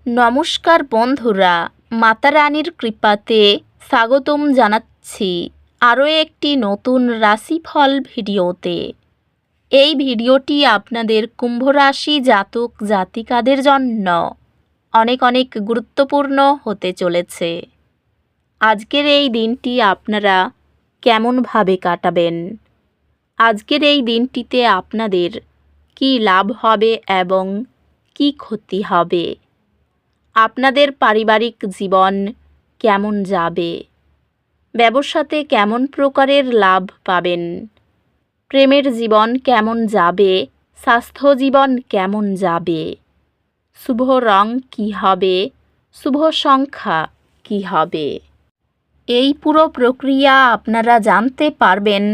নমস্কার বন্ধুরা, মাতা রানীর কৃপাতে স্বাগতম জানাচ্ছি আরও একটি নতুন রাশিফল ভিডিওতে। এই ভিডিওটি আপনাদের কুম্ভ রাশি জাতক জাতিকাদের জন্য অনেক অনেক গুরুত্বপূর্ণ হতে চলেছে। আজকের এই দিনটি আপনারা কেমনভাবে কাটাবেন? আজকের এই দিনটিতে আপনাদের কী লাভ হবে এবং কী ক্ষতি হবে? আপনাদের পারিবারিক জীবন কেমন যাবে? ব্যবসাতে কেমন প্রকারের লাভ পাবেন? প্রেমের জীবন কেমন যাবে? স্বাস্থ্য জীবন কেমন যাবে? শুভ রং কী হবে? শুভ সংখ্যা কী হবে? এই পুরো প্রক্রিয়া আপনারা জানতে পারবেন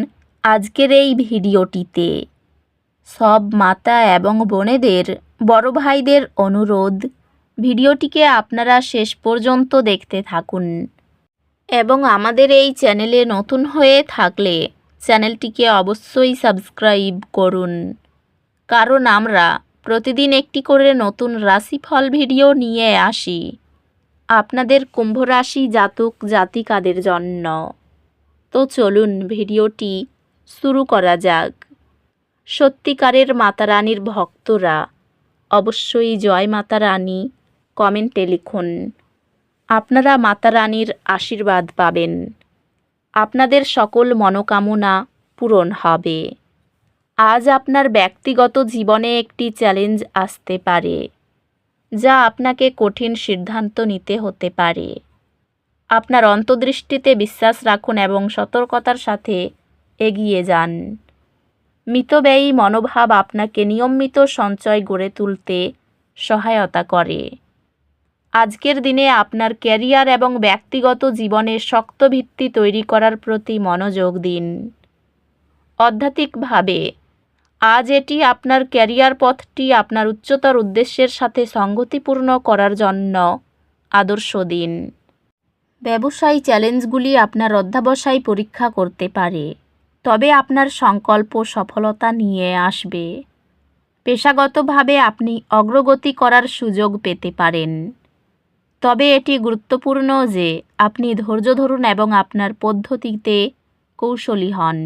আজকের এই ভিডিওটিতে। সব মাতা এবং বোনেদের, বড় ভাইদের অনুরোধ, ভিডিওটিকে আপনারা শেষ পর্যন্ত দেখতে থাকুন এবং আমাদের এই চ্যানেলে নতুন হয়ে থাকলে চ্যানেলটিকে অবশ্যই সাবস্ক্রাইব করুন, কারণ আমরা প্রতিদিন একটি করে নতুন রাশিফল ভিডিও নিয়ে আসি আপনাদের কুম্ভ রাশি জাতক জাতিকাদের জন্য। তো চলুন ভিডিওটি শুরু করা যাক। সত্যিকারের মাতা রানীর ভক্তরা অবশ্যই জয় মাতা রানী কমেন্টে লিখুন। আপনারা মাতা রানীর আশীর্বাদ পাবেন, আপনাদের সকল মনোকামনা পূরণ হবে। আজ আপনার ব্যক্তিগত জীবনে একটি চ্যালেঞ্জ আসতে পারে, যা আপনাকে কঠিন সিদ্ধান্ত নিতে হতে পারে। আপনার অন্তর্দৃষ্টিতে বিশ্বাস রাখুন এবং সতর্কতার সাথে এগিয়ে যান। মিতব্যয়ী মনোভাব আপনাকে নিয়মিত সঞ্চয় গড়ে তুলতে সহায়তা করে। আজকের দিনে আপনার ক্যারিয়ার এবং ব্যক্তিগত জীবনে শক্ত ভিত্তি তৈরি করার প্রতি মনোযোগ দিন। আধ্যাত্মিকভাবে আজ এটি আপনার ক্যারিয়ার পথটি আপনার উচ্চতর উদ্দেশ্যের সাথে সঙ্গতিপূর্ণ করার জন্য আদর্শ দিন। ব্যবসায়ী চ্যালেঞ্জগুলি আপনার অধ্যবসায় পরীক্ষা করতে পারে, তবে আপনার সংকল্প সফলতা নিয়ে আসবে। পেশাগতভাবে আপনি অগ্রগতি করার সুযোগ পেতে পারেন, তবে এটি গুরুত্বপূর্ণ যে আপনি ধৈর্য ধরুন এবং আপনার পদ্ধতিতে কৌশলী হন।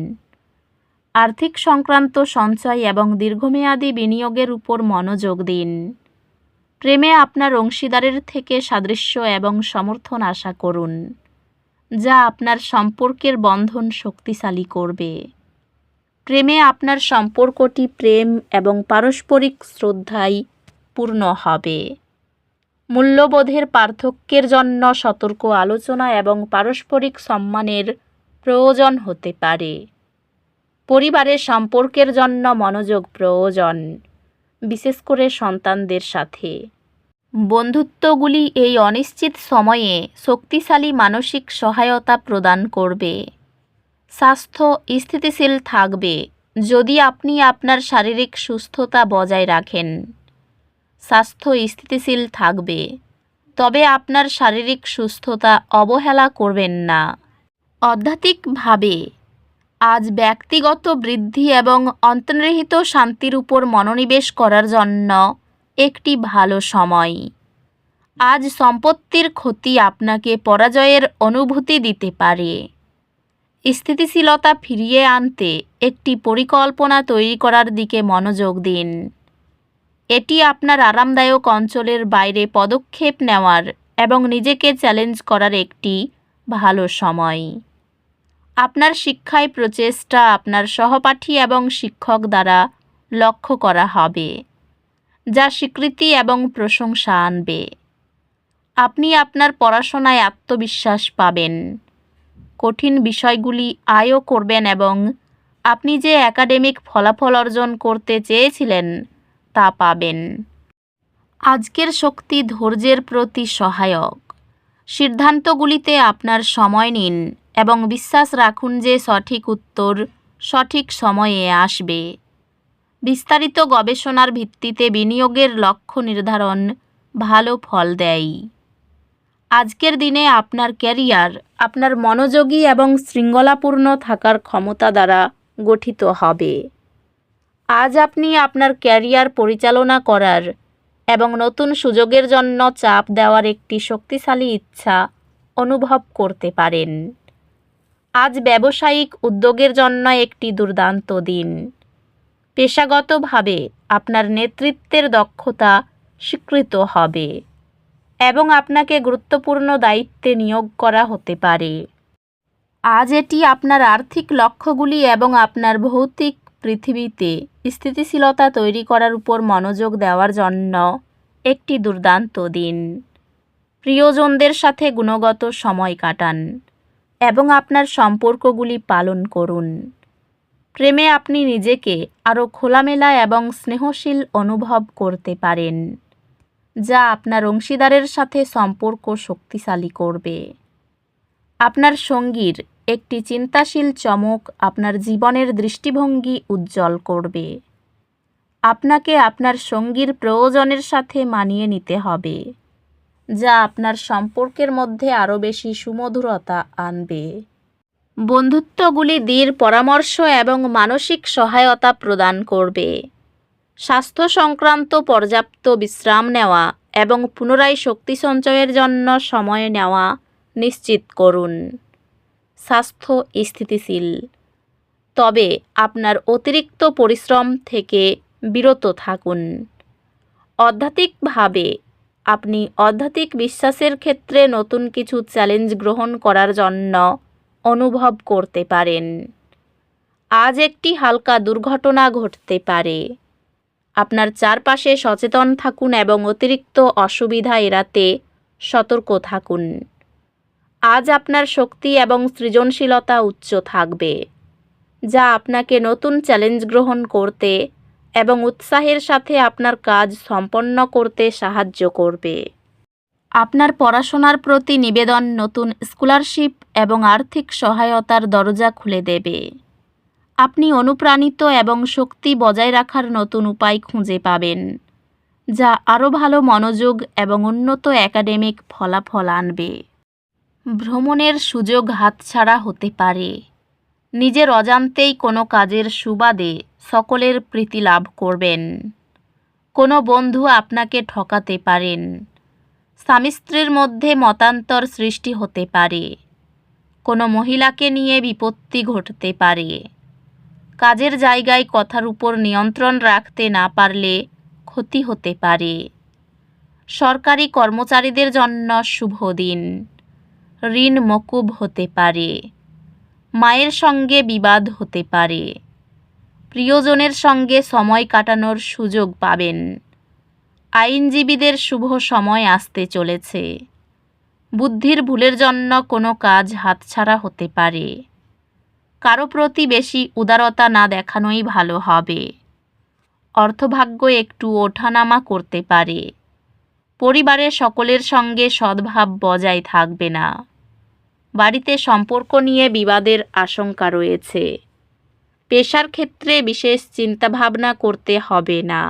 আর্থিক সংক্রান্ত সঞ্চয় এবং দীর্ঘমেয়াদী বিনিয়োগের উপর মনোযোগ দিন। প্রেমে আপনার অংশীদারের থেকে সাদৃশ্য এবং সমর্থন আশা করুন, যা আপনার সম্পর্কের বন্ধন শক্তিশালী করবে। প্রেমে আপনার সম্পর্কটি প্রেম এবং পারস্পরিক শ্রদ্ধায় পূর্ণ হবে। মূল্যবোধের পার্থক্যের জন্য সতর্ক আলোচনা এবং পারস্পরিক সম্মানের প্রয়োজন হতে পারে। পরিবারের সম্পর্কের জন্য মনোযোগ প্রয়োজন, বিশেষ করে সন্তানদের সাথে। বন্ধুত্বগুলি এই অনিশ্চিত সময়ে শক্তিশালী মানসিক সহায়তা প্রদান করবে। স্বাস্থ্য স্থিতিশীল থাকবে যদি আপনি আপনার শারীরিক সুস্থতা বজায় রাখেন। স্বাস্থ্য স্থিতিশীল থাকবে, তবে আপনার শারীরিক সুস্থতা অবহেলা করবেন না। আধ্যাত্মিকভাবে আজ ব্যক্তিগত বৃদ্ধি এবং অন্তর্নিহিত শান্তির উপর মনোনিবেশ করার জন্য একটি ভালো সময়। আজ সম্পত্তির ক্ষতি আপনাকে পরাজয়ের অনুভূতি দিতে পারে। স্থিতিশীলতা ফিরিয়ে আনতে একটি পরিকল্পনা তৈরি করার দিকে মনোযোগ দিন। এটি আপনার আরামদায়ক অঞ্চলের বাইরে পদক্ষেপ নেওয়ার এবং নিজেকে চ্যালেঞ্জ করার একটি ভালো সময়। আপনার শিক্ষায় প্রচেষ্টা আপনার সহপাঠী এবং শিক্ষক দ্বারা লক্ষ্য করা হবে, যা স্বীকৃতি এবং প্রশংসা আনবে। আপনি আপনার পড়াশোনায় আত্মবিশ্বাস পাবেন, কঠিন বিষয়গুলি আয়ও করবেন এবং আপনি যে একাডেমিক ফলাফল অর্জন করতে চেয়েছিলেন তা পাবেন। আজকের শক্তি ধৈর্যের প্রতি সহায়ক। সিদ্ধান্তগুলিতে আপনার সময় নিন এবং বিশ্বাস রাখুন যে সঠিক উত্তর সঠিক সময়ে আসবে। বিস্তারিত গবেষণার ভিত্তিতে বিনিয়োগের লক্ষ্য নির্ধারণ ভালো ফল দেয়। আজকের দিনে আপনার ক্যারিয়ার আপনার মনোযোগী এবং শৃঙ্খলাপূর্ণ থাকার ক্ষমতা দ্বারা গঠিত হবে। আজ আপনি আপনার ক্যারিয়ার পরিচালনা করার এবং নতুন সুযোগের জন্য চাপ দেওয়ার একটি শক্তিশালী ইচ্ছা অনুভব করতে পারেন। আজ ব্যবসায়িক উদ্যোগের জন্য একটি দুর্দান্ত দিন। পেশাগতভাবে আপনার নেতৃত্বের দক্ষতা স্বীকৃত হবে এবং আপনাকে গুরুত্বপূর্ণ দায়িত্বে নিয়োগ করা হতে পারে। আজ এটি আপনার আর্থিক লক্ষ্যগুলি এবং আপনার ভৌতিক পৃথিবীতে স্থিতিশীলতা তৈরি করার উপর মনোযোগ দেওয়ার জন্য একটি দুর্দান্ত দিন। প্রিয়জনদের সাথে গুণগত সময় কাটান এবং আপনার সম্পর্কগুলি পালন করুন। প্রেমে আপনি নিজেকে আরও খোলামেলা এবং স্নেহশীল অনুভব করতে পারেন, যা আপনার অংশীদারের সাথে সম্পর্ক শক্তিশালী করবে। আপনার সঙ্গীর একটি চিন্তাশীল চমক আপনার জীবনের দৃষ্টিভঙ্গি উজ্জ্বল করবে। আপনাকে আপনার সঙ্গীর প্রয়োজনের সাথে মানিয়ে নিতে হবে, যা আপনার সম্পর্কের মধ্যে আরও বেশি সুমধুরতা আনবে। বন্ধুত্বগুলি দৃঢ় পরামর্শ এবং মানসিক সহায়তা প্রদান করবে। স্বাস্থ্য সংক্রান্ত পর্যাপ্ত বিশ্রাম নেওয়া এবং পুনরায় শক্তি সঞ্চয়ের জন্য সময় নেওয়া নিশ্চিত করুন। স্বাস্থ্য স্থিতিশীল, তবে আপনার অতিরিক্ত পরিশ্রম থেকে বিরত থাকুন। আধ্যাত্মিকভাবে আপনি আধ্যাত্মিক বিশ্বাসের ক্ষেত্রে নতুন কিছু চ্যালেঞ্জ গ্রহণ করার জন্য অনুভব করতে পারেন। আজ একটি হালকা দুর্ঘটনা ঘটতে পারে। আপনার চারপাশে সচেতন থাকুন এবং অতিরিক্ত অসুবিধা এড়াতে সতর্ক থাকুন। আজ আপনার শক্তি এবং সৃজনশীলতা উচ্চ থাকবে, যা আপনাকে নতুন চ্যালেঞ্জ গ্রহণ করতে এবং উৎসাহের সাথে আপনার কাজ সম্পন্ন করতে সাহায্য করবে। আপনার পড়াশোনার প্রতি নিবেদন নতুন স্কলারশিপ এবং আর্থিক সহায়তার দরজা খুলে দেবে। আপনি অনুপ্রাণিত এবং শক্তি বজায় রাখার নতুন উপায় খুঁজে পাবেন, যা আরও ভালো মনোযোগ এবং উন্নত একাডেমিক ফলাফল আনবে। ভ্রমণের সুযোগ হাতছাড়া হতে পারে। নিজের অজান্তেই কোনো কাজের সুবাদে সকলের প্রীতি লাভ করবেন। কোনো বন্ধু আপনাকে ঠকাতে পারেন। স্বামী স্ত্রীর মধ্যে মতান্তর সৃষ্টি হতে পারে। কোনো মহিলাকে নিয়ে বিপত্তি ঘটতে পারে। কাজের জায়গায় কথার উপর নিয়ন্ত্রণ রাখতে না পারলে ক্ষতি হতে পারে। সরকারি কর্মচারীদের জন্য শুভ দিন। ঋণ মকুব হতে পারে। মায়ের সঙ্গে বিবাদ হতে পারে। প্রিয়জনের সঙ্গে সময় কাটানোর সুযোগ পাবেন। আইনজীবীদের শুভ সময় আসতে চলেছে। বুদ্ধির ভুলের জন্য কোনো কাজ হাতছাড়া হতে পারে। কারো প্রতি বেশি উদারতা না দেখানোই ভালো হবে। অর্থভাগ্য একটু ওঠানামা করতে পারে। পরিবারের সকলের সঙ্গে সদ্ভাব বজায় থাকবে না। বাড়িতে সম্পর্ক নিয়ে বিবাদের আশঙ্কা রয়েছে। পেশার ক্ষেত্রে বিশেষ চিন্তাভাবনা করতে হবে না।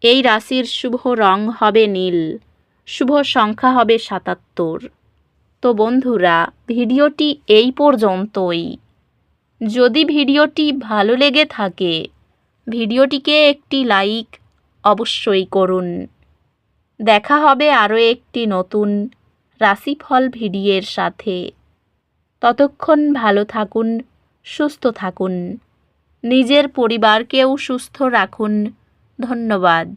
এই রাশির শুভ রং হবে নীল। শুভ সংখ্যা হবে ৭৭। তো বন্ধুরা, ভিডিওটি এই পর্যন্তই। যদি ভিডিওটি ভালো লেগে থাকে, ভিডিওটিকে একটি লাইক অবশ্যই করুন। দেখা হবে আরও একটি নতুন রাশিফল ভিডিওর সাথে। ততক্ষণ ভালো থাকুন, সুস্থ থাকুন, নিজের পরিবারকেও সুস্থ রাখুন। ধন্যবাদ।